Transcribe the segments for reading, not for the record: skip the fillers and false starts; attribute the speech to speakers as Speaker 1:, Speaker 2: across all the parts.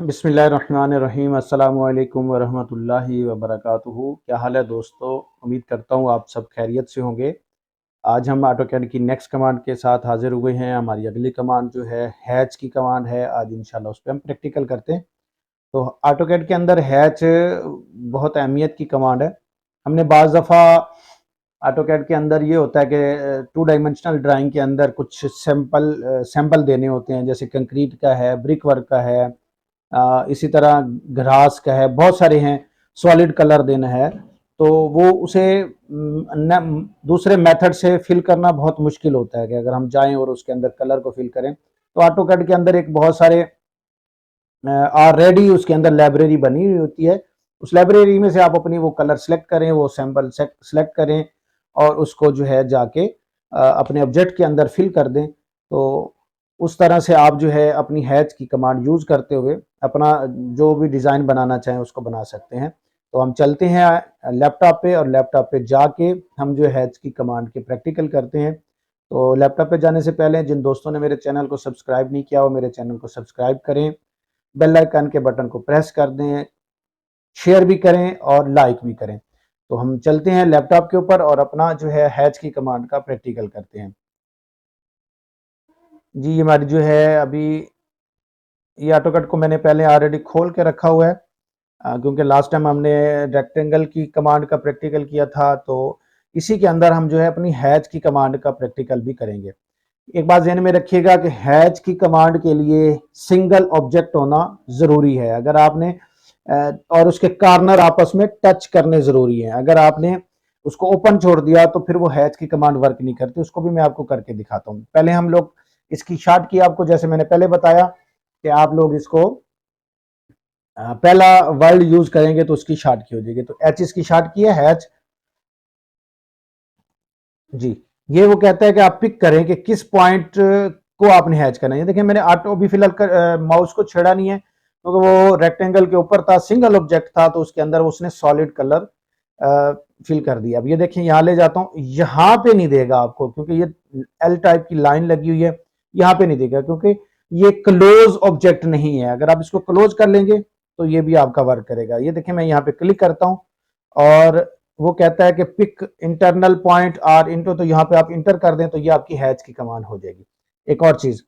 Speaker 1: बिस्मिल्लाहिर्रहमानिर्रहीम अस्सलामु अलैकुम वरहमतुल्लाहि वबरकातुहू। क्या हाल है दोस्तों, उम्मीद करता हूँ आप सब खैरियत से होंगे। आज हम ऑटोकैड की नेक्स्ट कमांड के साथ हाजिर हुए हैं। हमारी अगली कमांड जो है हैच की कमांड है। आज इंशाल्लाह उस पर हम प्रैक्टिकल करते हैं। तो ऑटोकैड के अंदर हैच बहुत अहमियत की कमांड है। हमने बाज़ दफ़ा ऑटोकैड के अंदर ये होता है कि टू डायमेंशनल ड्राइंग के अंदर कुछ सैंपल देने होते हैं, जैसे कंक्रीट का है, ब्रिक वर्क का है, इसी तरह ग्रास का है, बहुत सारे हैं। सॉलिड कलर देना है तो वो उसे दूसरे मेथड से फिल करना बहुत मुश्किल होता है कि अगर हम जाएं और उसके अंदर कलर को फिल करें। तो ऑटोकैड के अंदर एक बहुत सारे ऑलरेडी उसके अंदर लाइब्रेरी बनी हुई होती है। उस लाइब्रेरी में से आप अपनी वो कलर सेलेक्ट करें, वो सैंपल सेलेक्ट करें और उसको जो है जाके अपने ऑब्जेक्ट के अंदर फिल कर दें। तो उस तरह से आप जो है अपनी हैच की कमांड यूज करते हुए अपना जो भी डिज़ाइन बनाना चाहें उसको बना सकते हैं। तो हम चलते हैं लैपटॉप पे और लैपटॉप पे जाके हम जो हैच की कमांड के प्रैक्टिकल करते हैं। तो लैपटॉप पे जाने से पहले जिन दोस्तों ने मेरे चैनल को सब्सक्राइब नहीं किया वो मेरे चैनल को सब्सक्राइब करें, बेल आइकन के बटन को प्रेस कर दें, शेयर भी करें और लाइक भी करें। तो हम चलते हैं लैपटॉप के ऊपर और अपना जो है हैच की कमांड का प्रैक्टिकल करते हैं। जी, ये हमारी जो है अभी ये ऑटोकैड को मैंने पहले ऑलरेडी खोल के रखा हुआ है, क्योंकि लास्ट टाइम हमने रेक्टेंगल की कमांड का प्रैक्टिकल किया था। तो इसी के अंदर हम जो है अपनी हैच की कमांड का प्रैक्टिकल भी करेंगे। एक बात ध्यान में रखिएगा कि हैच की कमांड के लिए सिंगल ऑब्जेक्ट होना ज़रूरी है। अगर आपने और उसके कॉर्नर आपस में टच करने ज़रूरी है। अगर आपने उसको ओपन छोड़ दिया तो फिर वो हैच की कमांड वर्क नहीं करती। उसको भी मैं आपको करके दिखाता हूँ। पहले हम लोग इसकी शॉर्ट की आपको जैसे मैंने पहले बताया कि आप लोग इसको पहला वर्ड यूज करेंगे तो उसकी शॉर्ट की हो जाएगी। तो एच इसकी शॉर्ट की है हैच। जी, ये वो कहता है कि आप पिक करें कि किस पॉइंट को आपने हैच करना है। देखिए मैंने ऑटो भी फिलहाल माउस को छेड़ा नहीं है क्योंकि वो रेक्टेंगल के ऊपर था, सिंगल ऑब्जेक्ट था, तो उसके अंदर उसने सॉलिड कलर फिल कर दिया। अब ये देखिए यहां ले जाता हूं, यहां पे नहीं देगा आपको क्योंकि ये एल टाइप की लाइन लगी हुई है। यहां पे नहीं देगा क्योंकि ये क्लोज ऑब्जेक्ट नहीं है। अगर आप इसको क्लोज कर लेंगे तो ये भी आपका वर्क करेगा। ये देखिए मैं यहाँ पे क्लिक करता हूं और वो कहता है कि pick internal point are into, तो यहाँ पे आप इंटर कर दें तो ये आपकी हैच की कमांड हो जाएगी। एक और चीज,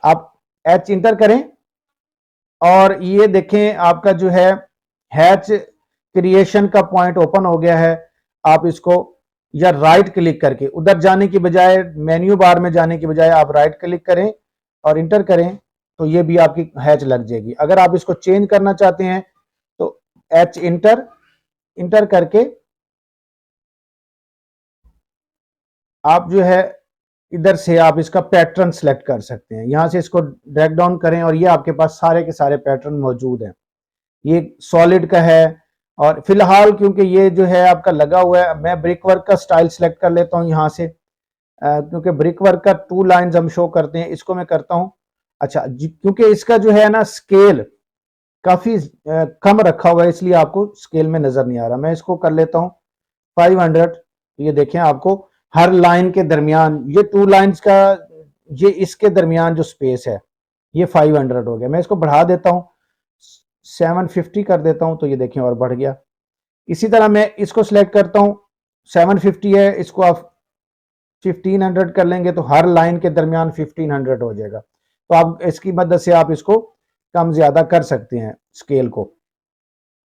Speaker 1: आप एच इंटर करें और ये देखें आपका जो है हैच क्रिएशन का पॉइंट ओपन हो गया है। आप इसको या राइट क्लिक करके उधर जाने की बजाय, मेन्यू बार में जाने की बजाय आप राइट क्लिक करें और इंटर करें तो ये भी आपकी हैच लग जाएगी। अगर आप इसको चेंज करना चाहते हैं तो एच इंटर करके आप जो है इधर से आप इसका पैटर्न सेलेक्ट कर सकते हैं। यहां से इसको ड्रैग डाउन करें और ये आपके पास सारे के सारे पैटर्न मौजूद हैं। ये सॉलिड का है और फिलहाल क्योंकि ये जो है आपका लगा हुआ है, मैं ब्रिक वर्क का स्टाइल सेलेक्ट कर लेता हूं यहां से, क्योंकि ब्रिक वर्क का 2 लाइंस हम शो करते हैं। इसको मैं करता हूं। अच्छा क्योंकि इसका जो है ना स्केल काफी कम रखा हुआ है इसलिए आपको स्केल में नजर नहीं आ रहा। मैं इसको कर लेता हूं 500। ये देखें आपको हर लाइन के दरमियान, ये 2 लाइंस का, ये इसके दरमियान जो स्पेस है ये 500 हो गया। मैं इसको बढ़ा देता हूं, 750 कर देता हूं तो ये देखें और बढ़ गया। इसी तरह मैं इसको सिलेक्ट करता हूं, 750 है, इसको आप 1500 कर लेंगे तो हर लाइन के दरमियान 1500 हो जाएगा। तो आप इसकी मदद से आप इसको कम ज्यादा कर सकते हैं स्केल को।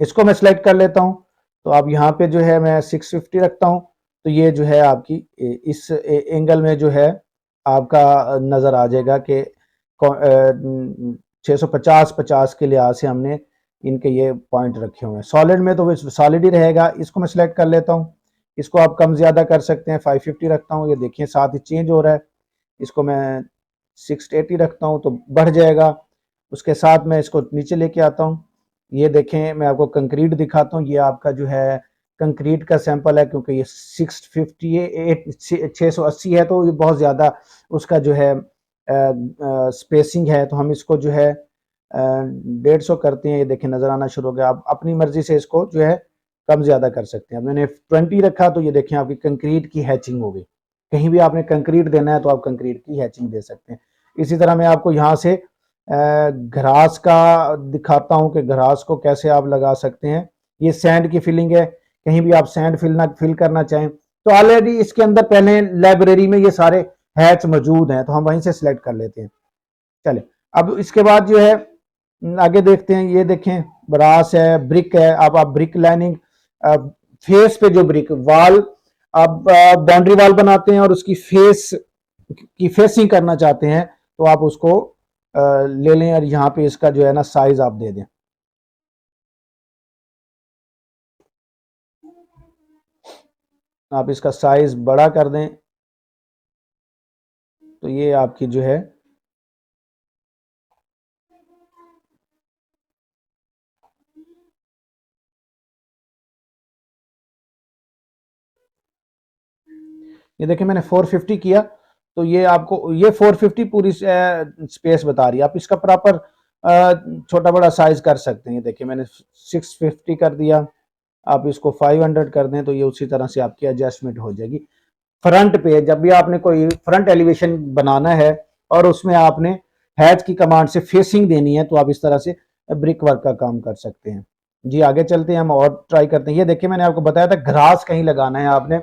Speaker 1: इसको मैं सिलेक्ट कर लेता हूं तो अब यहाँ पे जो है मैं 650 रखता हूं तो ये जो है आपकी इस एंगल में जो है आपका नजर आ जाएगा कि 650 के लिहाज से हमने इनके ये पॉइंट रखे हुए हैं। सॉलिड में तो वो सॉलिड ही रहेगा। इसको मैं सिलेक्ट कर लेता हूँ, इसको आप कम ज्यादा कर सकते हैं। 550 रखता हूँ, ये देखिए साथ ही चेंज हो रहा है। इसको मैं 680 रखता हूँ तो बढ़ जाएगा। उसके साथ मैं इसको नीचे लेके आता हूँ। ये देखें मैं आपको कंक्रीट दिखाता हूँ। ये आपका जो है कंक्रीट का सैंपल है क्योंकि ये 680 है तो ये बहुत ज़्यादा उसका जो है स्पेसिंग है। तो हम इसको जो है 150 करते हैं। ये देखें नज़र आना शुरू हो गया। आप अपनी मर्जी से इसको जो है कम ज़्यादा कर सकते हैं। मैंने 20 रखा तो ये देखें आपकी कंक्रीट की हैचिंग हो गई। कहीं भी आपने कंक्रीट देना है तो आप कंक्रीट की हैचिंग दे सकते हैं। इसी तरह मैं आपको यहाँ से घास का दिखाता हूं कि घास को कैसे आप लगा सकते हैं। ये सैंड की फिलिंग है, कहीं भी आप सैंड फिल करना चाहें तो ऑलरेडी इसके अंदर पहले लाइब्रेरी में ये सारे हैच मौजूद हैं, तो हम वहीं से सिलेक्ट कर लेते हैं। चले, अब इसके बाद जो है आगे देखते हैं। ये देखें, ब्रास है, ब्रिक है। अब आप ब्रिक लाइनिंग फेस पे जो ब्रिक वाल आप बाउंड्री वाल बनाते हैं और उसकी फेस की फेसिंग करना चाहते हैं तो आप उसको ले लें और यहाँ पे इसका जो है ना साइज आप दे दें। आप इसका साइज बड़ा कर दें तो ये आपकी जो है ये देखिए मैंने 450 किया तो ये आपको ये 450 पूरी स्पेस बता रही है। आप इसका प्रॉपर छोटा बड़ा साइज कर सकते हैं। देखिए मैंने 650 कर दिया, आप इसको 500 कर दें तो ये उसी तरह से आपकी एडजस्टमेंट हो जाएगी। फ्रंट पे जब भी आपने कोई फ्रंट एलिवेशन बनाना है और उसमें आपने हैच की कमांड से फेसिंग देनी है तो आप इस तरह से ब्रिक वर्क का काम कर सकते हैं। जी आगे चलते हैं, हम और ट्राई करते हैं। ये देखिए मैंने आपको बताया था ग्रास कहीं लगाना है आपने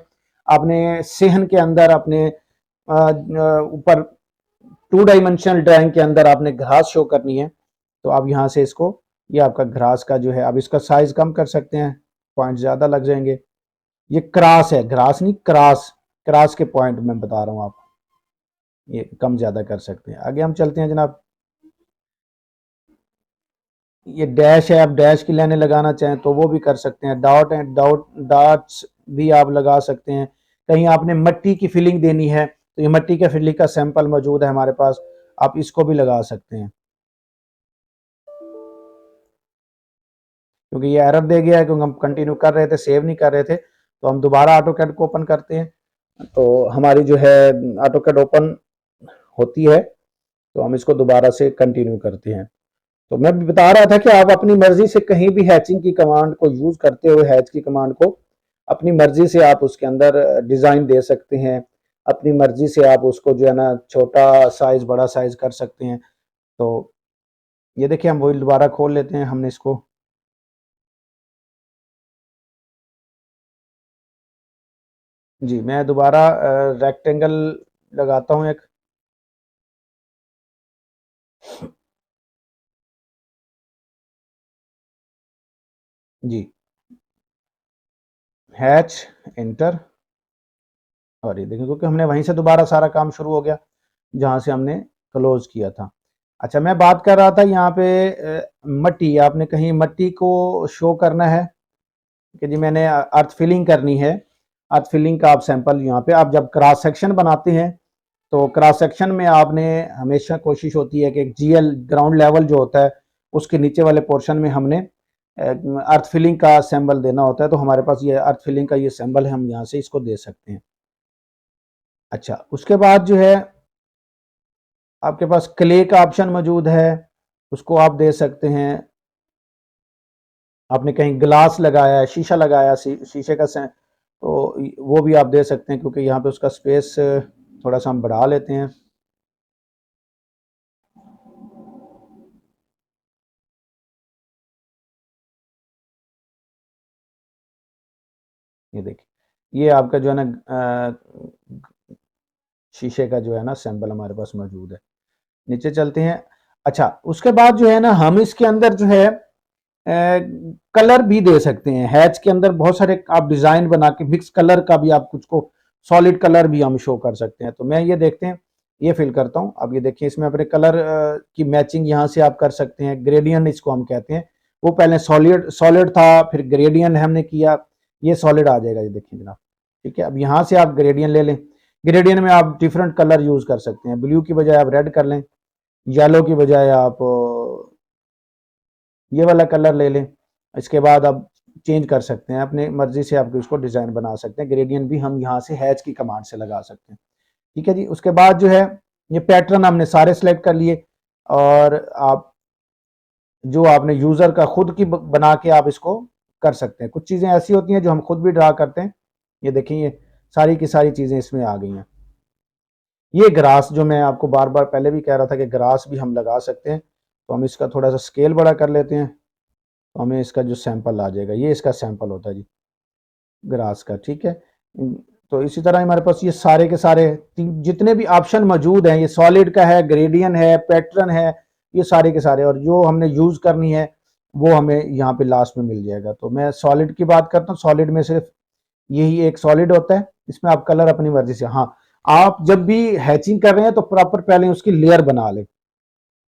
Speaker 1: अपने सेहन के अंदर, अपने ऊपर 2 डायमेंशनल ड्राइंग के अंदर आपने घास शो करनी है तो आप यहाँ से इसको, ये आपका घास का जो है, आप इसका साइज कम कर सकते हैं, पॉइंट ज्यादा लग जाएंगे। ये क्रॉस है, ग्रास नहीं क्रॉस, क्रॉस के पॉइंट मैं बता रहा हूँ आपको, ये कम ज्यादा कर सकते हैं। आगे हम चलते हैं जनाब। ये डैश है, आप डैश की लाइनें लगाना चाहें तो वो भी कर सकते हैं। डॉट है, डॉट्स भी आप लगा सकते हैं। कहीं आपने मिट्टी की फिलिंग देनी है तो ये मिट्टी के फिलिंग का सैंपल मौजूद है हमारे पास, आप इसको भी लगा सकते हैं। क्योंकि ये एरर दे गया है क्योंकि हम कंटिन्यू कर रहे थे, सेव नहीं कर रहे थे, तो हम दोबारा ऑटो कैड को ओपन करते हैं तो हमारी जो है ऑटो कैड ओपन होती है तो हम इसको दोबारा से कंटिन्यू करते हैं। तो मैं भी बता रहा था कि आप अपनी मर्जी से कहीं भी हैचिंग की कमांड को यूज करते हुए, हैच की कमांड को अपनी मर्जी से आप उसके अंदर डिजाइन दे सकते हैं। अपनी मर्जी से आप उसको जो है ना छोटा साइज बड़ा साइज कर सकते हैं। तो ये देखिए हम वही दोबारा खोल लेते हैं, हमने इसको, जी मैं दोबारा रेक्टेंगल लगाता हूँ एक। जी हैच एंटर, और ये देखिए क्योंकि हमने वहीं से दोबारा सारा काम शुरू हो गया जहां से हमने क्लोज किया था। अच्छा मैं बात कर रहा था यहाँ पे मट्टी, आपने कहीं मट्टी को शो करना है कि जी मैंने अर्थ फिलिंग करनी है, अर्थ फिलिंग का आप सैंपल यहाँ पे, आप जब क्रॉस सेक्शन बनाते हैं तो क्रॉस सेक्शन में आपने हमेशा कोशिश होती है कि जीएल ग्राउंड लेवल जो होता है उसके नीचे वाले पोर्शन में हमने अर्थ फिलिंग का सैंपल देना होता है। तो हमारे पास ये अर्थ फिलिंग का ये सैंपल है, हम यहाँ से इसको दे सकते हैं। अच्छा उसके बाद जो है आपके पास क्ले का ऑप्शन मौजूद है, उसको आप दे सकते हैं। आपने कहीं ग्लास लगाया है, शीशा लगाया, शीशे का तो वो भी आप दे सकते हैं क्योंकि यहाँ पे उसका स्पेस थोड़ा सा हम बढ़ा लेते हैं। ये देखिए ये आपका जो है ना शीशे का जो है ना सैंपल हमारे पास मौजूद है। नीचे चलते हैं। अच्छा उसके बाद जो है ना हम इसके अंदर जो है कलर भी दे सकते हैं। हैच के अंदर बहुत सारे आप डिजाइन बना के मिक्स कलर का भी आप कुछ को सॉलिड कलर भी हम शो कर सकते हैं। तो मैं ये देखते हैं, ये फिल करता हूं। अब ये देखिए इसमें अपने कलर की मैचिंग यहां से आप कर सकते हैं। ग्रेडियंट इसको हम कहते हैं, वो पहले सॉलिड सॉलिड था, फिर ग्रेडियंट हमने किया, ये सॉलिड आ जाएगा। ये देखिए जनाब, ठीक है। अब यहां से आप ग्रेडियंट ले लें। ग्रेडियंट में आप डिफरेंट कलर यूज कर सकते हैं। ब्लू की बजाय आप रेड कर लें, येलो की बजाय आप ये वाला कलर ले लें। इसके बाद आप चेंज कर सकते हैं, अपने मर्जी से आप इसको डिजाइन बना सकते हैं। ग्रेडियंट भी हम यहाँ से हैच की कमांड से लगा सकते हैं, ठीक है जी। उसके बाद जो है ये पैटर्न हमने सारे सिलेक्ट कर लिए और आप जो आपने यूजर का खुद की बना के आप इसको कर सकते हैं। कुछ चीजें ऐसी होती हैं जो हम खुद भी ड्रा करते हैं। ये देखें ये सारी की सारी चीजें इसमें आ गई हैं। ये ग्रास जो मैं आपको बार बार पहले भी कह रहा था कि ग्रास भी हम लगा सकते हैं। तो हम इसका थोड़ा सा स्केल बड़ा कर लेते हैं, तो हमें इसका जो सैंपल आ जाएगा, ये इसका सैंपल होता है जी ग्रास का, ठीक है। तो इसी तरह हमारे पास ये सारे के सारे जितने भी ऑप्शन मौजूद हैं, ये सॉलिड का है, ग्रेडियन है, पैटर्न है, ये सारे के सारे, और जो हमने यूज करनी है वो हमें यहाँ पे लास्ट में मिल जाएगा। तो मैं सॉलिड की बात करता हूँ। सॉलिड में सिर्फ यही एक सॉलिड होता है, इसमें आप कलर अपनी मर्जी से, हाँ आप जब भी हैचिंग कर रहे हैं तो प्रॉपर पहले उसकी लेयर बना लें।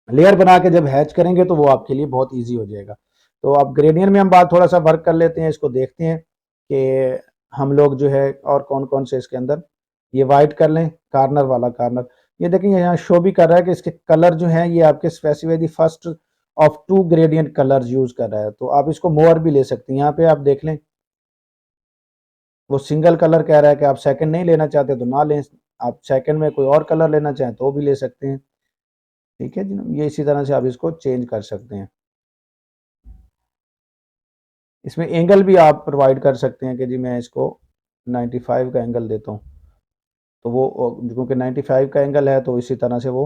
Speaker 1: लेयर बना के जब हैच करेंगे तो वो आपके लिए बहुत ईजी हो जाएगा। तो अब ग्रेडियंट में हम बात थोड़ा सा वर्क कर लेते हैं, इसको देखते हैं कि हम लोग जो है और कौन कौन से इसके अंदर, ये वाइट कर लें, कॉर्नर वाला कॉर्नर, ये देखेंगे यहाँ शो भी कर रहा है कि इसके कलर जो है ये आपके specify the first of 2 gradient colour use कर रहा है। तो आप इसको मोर भी ले सकते हैं, यहाँ पे आप देख लें वो सिंगल कलर कह रहा है कि आप सेकंड नहीं लेना चाहते तो ना लें, आप सेकंड में कोई और कलर लेना चाहें तो भी ले सकते हैं, ठीक है जी। ये इसी तरह से आप इसको चेंज कर सकते हैं। इसमें एंगल भी आप प्रोवाइड कर सकते हैं कि जी मैं इसको 95 का एंगल देता हूँ, तो वो क्योंकि 95 का एंगल है तो इसी तरह से वो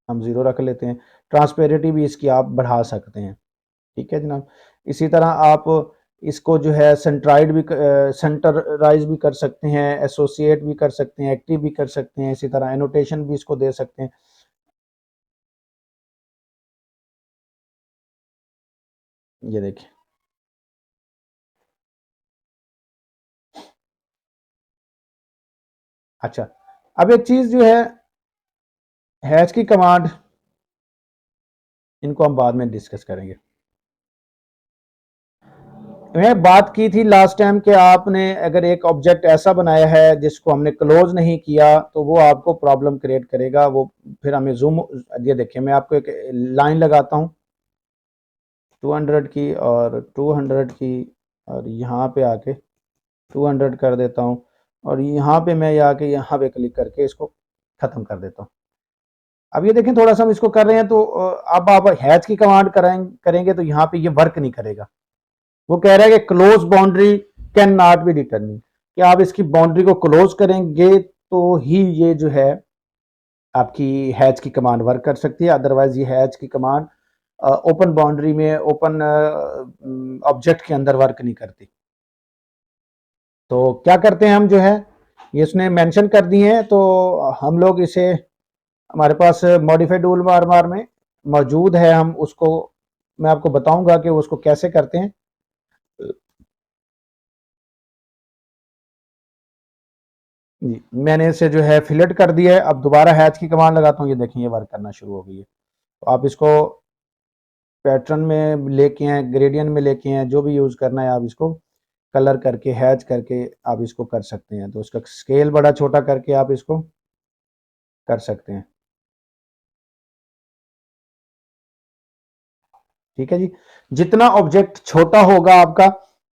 Speaker 1: हम 0 रख लेते हैं। ट्रांसपेरेंटी भी इसकी आप बढ़ा सकते हैं, ठीक है जनाब। इसी तरह आप इसको जो है सेंट्राइड भी सेंटराइज भी कर सकते हैं, एसोसिएट भी कर सकते हैं, एक्टिव भी कर सकते हैं, इसी तरह एनोटेशन भी इसको दे सकते हैं। ये देखिए, अच्छा अब एक चीज जो है हैश की कमांड, इनको हम बाद में डिस्कस करेंगे। मैं बात की थी लास्ट टाइम कि आपने अगर एक ऑब्जेक्ट ऐसा बनाया है जिसको हमने क्लोज नहीं किया तो वो आपको प्रॉब्लम क्रिएट करेगा। वो फिर हमें जूम, ये देखिए मैं आपको एक लाइन लगाता हूँ 200 की और 200 की, और यहाँ पे आके 200 कर देता हूँ, और यहाँ पे मैं आके यहाँ पे क्लिक करके इसको खत्म कर देता हूँ। अब ये देखें थोड़ा सा हम इसको कर रहे हैं तो अब आप हैच की कमांड करेंगे तो यहाँ पे ये वर्क नहीं करेगा। वो कह रहा है कि close boundary can not be determine, कि आप इसकी बाउंड्री को क्लोज करेंगे तो ही ये जो है आपकी हैच की कमांड वर्क कर सकती है, अदरवाइज ये हैच की कमांड ओपन बाउंड्री में, ओपन ऑब्जेक्ट के अंदर वर्क नहीं करती। तो क्या करते हैं हम जो है, ये इसने मेंशन कर दिए हैं तो हम लोग इसे, हमारे पास मॉडिफाइड टूल बार में मौजूद है, हम उसको मैं आपको बताऊंगा कि उसको कैसे करते हैं। जी मैंने इसे जो है फिलेट कर दिया है। अब दोबारा हैच की कमांड लगाता हूँ, ये देखिए ये वर्क करना शुरू हो गई है। तो आप इसको पैटर्न में लेके हैं, ग्रेडियंट में लेके हैं, जो भी यूज करना है आप इसको कलर करके हैच करके आप इसको कर सकते हैं। तो उसका स्केल बड़ा छोटा करके आप इसको कर सकते हैं, ठीक है जी। जितना ऑब्जेक्ट छोटा होगा आपका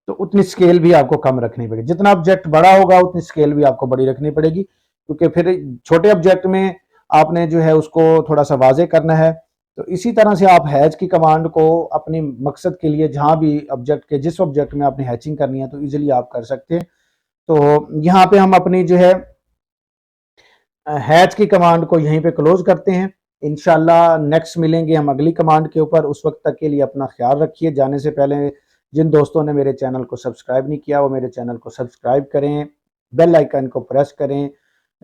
Speaker 1: तो उतनी स्केल भी आपको कम रखनी पड़ेगी, जितना ऑब्जेक्ट बड़ा होगा उतनी स्केल भी आपको बड़ी रखनी पड़ेगी, क्योंकि फिर छोटे ऑब्जेक्ट में आपने जो है उसको थोड़ा सा वाजे करना है। तो इसी तरह से आप हैच की कमांड को अपने मकसद के लिए जहां भी ऑब्जेक्ट के जिस ऑब्जेक्ट में आपने हैचिंग करनी है तो इजीली आप कर सकते हैं। तो यहाँ पे हम अपनी जो है हैच की कमांड को यहीं पे क्लोज करते हैं। इंशाल्लाह नेक्स्ट मिलेंगे हम अगली कमांड के ऊपर। उस वक्त तक के लिए अपना ख्याल रखिए। जाने से पहले जिन दोस्तों ने मेरे चैनल को सब्सक्राइब नहीं किया वो मेरे चैनल को सब्सक्राइब करें, बेल आइकन को प्रेस करें,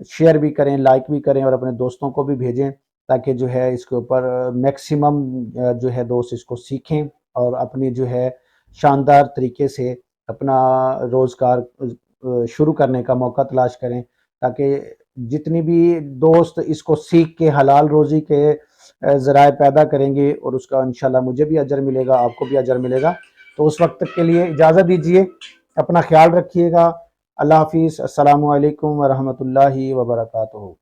Speaker 1: शेयर भी करें, लाइक भी करें और अपने दोस्तों को भी भेजें, ताकि जो है इसके ऊपर मैक्सिमम जो है दोस्त इसको सीखें और अपनी जो है शानदार तरीके से अपना रोज़गार शुरू करने का मौका तलाश करें, ताकि जितनी भी दोस्त इसको सीख के हलाल रोज़ी के ज़राए पैदा करेंगे और उसका इंशाल्लाह मुझे भी अजर मिलेगा, आपको भी अजर मिलेगा। तो उस वक्त तक के लिए इजाज़त दीजिए, अपना ख्याल रखिएगा। अल्लाह हाफिज़, अस्सलामु अलैकुम व रहमतुल्लाहि व बरकातुहू।